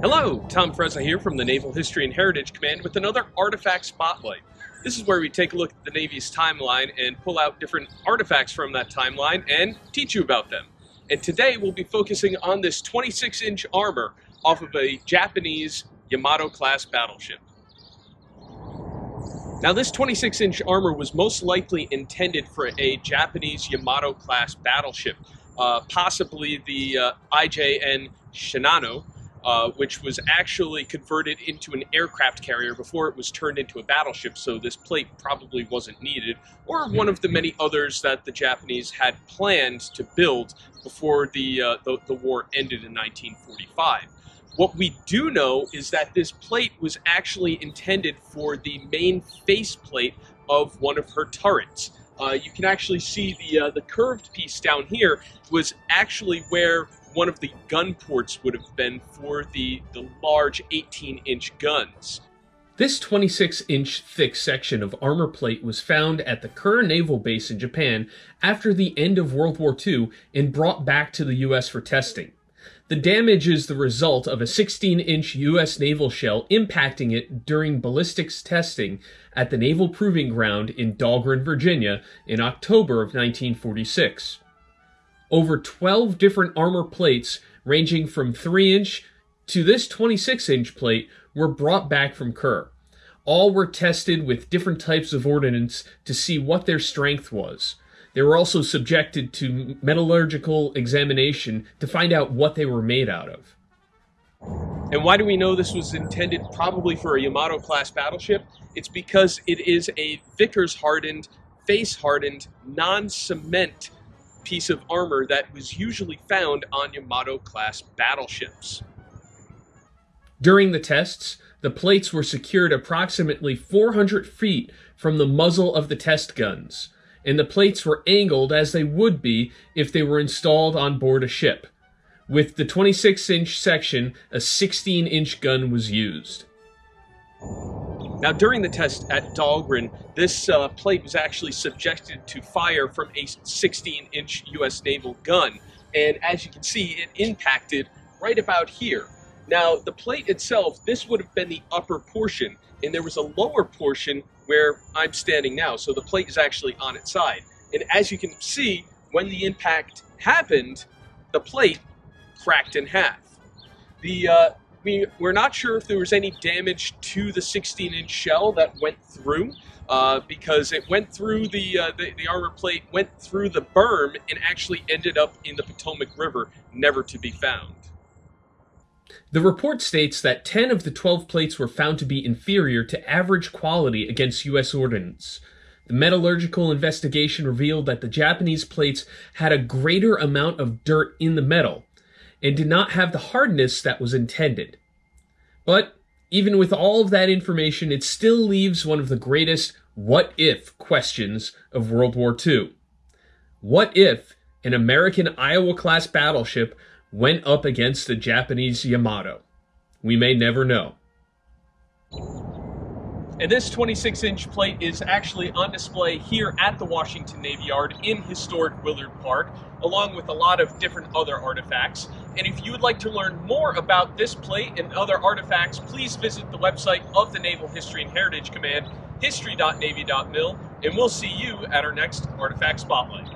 Hello, Tom Frezza here from the Naval History and Heritage Command with another Artifact Spotlight. This is where we take a look at the Navy's timeline and pull out different artifacts from that timeline and teach you about them. And today we'll be focusing on this 26-inch armor off of a Japanese Yamato class battleship. Now this 26-inch armor was most likely intended for a Japanese Yamato class battleship, possibly the IJN Shinano, which was actually converted into an aircraft carrier before it was turned into a battleship, so this plate probably wasn't needed, or one of the many others that the Japanese had planned to build before the war ended in 1945. What we do know is that this plate was actually intended for the main faceplate of one of her turrets. You can actually see the curved piece down here was actually where one of the gun ports would have been for the large 18-inch guns. This 26-inch thick section of armor plate was found at the Kure Naval Base in Japan after the end of World War II and brought back to the US for testing. The damage is the result of a 16-inch US naval shell impacting it during ballistics testing at the Naval Proving Ground in Dahlgren, Virginia in October of 1946. Over 12 different armor plates ranging from 3-inch to this 26-inch plate were brought back from Kure. All were tested with different types of ordnance to see what their strength was. They were also subjected to metallurgical examination to find out what they were made out of. And why do we know this was intended probably for a Yamato-class battleship? It's because it is a Vickers-hardened, face-hardened, non-cement piece of armor that was usually found on Yamato-class battleships. During the tests, the plates were secured approximately 400 feet from the muzzle of the test guns, and the plates were angled as they would be if they were installed on board a ship. With the 26-inch section, a 16-inch gun was used. Now, during the test at Dahlgren, this plate was actually subjected to fire from a 16-inch U.S. naval gun, and as you can see, it impacted right about here. Now, the plate itself, this would have been the upper portion, and there was a lower portion where I'm standing now, so the plate is actually on its side. And as you can see, when the impact happened, the plate cracked in half. We're not sure if there was any damage to the 16-inch shell that went through, because it went through the armor plate, went through the berm, and actually ended up in the Potomac River, never to be found. The report states that 10 of the 12 plates were found to be inferior to average quality against U.S. ordnance. The metallurgical investigation revealed that the Japanese plates had a greater amount of dirt in the metal and did not have the hardness that was intended. But even with all of that information, it still leaves one of the greatest what-if questions of World War II. What if an American Iowa-class battleship went up against a Japanese Yamato? We may never know. And this 26-inch plate is actually on display here at the Washington Navy Yard in historic Willard Park, along with a lot of different other artifacts. And if you would like to learn more about this plate and other artifacts, please visit the website of the Naval History and Heritage Command, history.navy.mil, and we'll see you at our next Artifact Spotlight.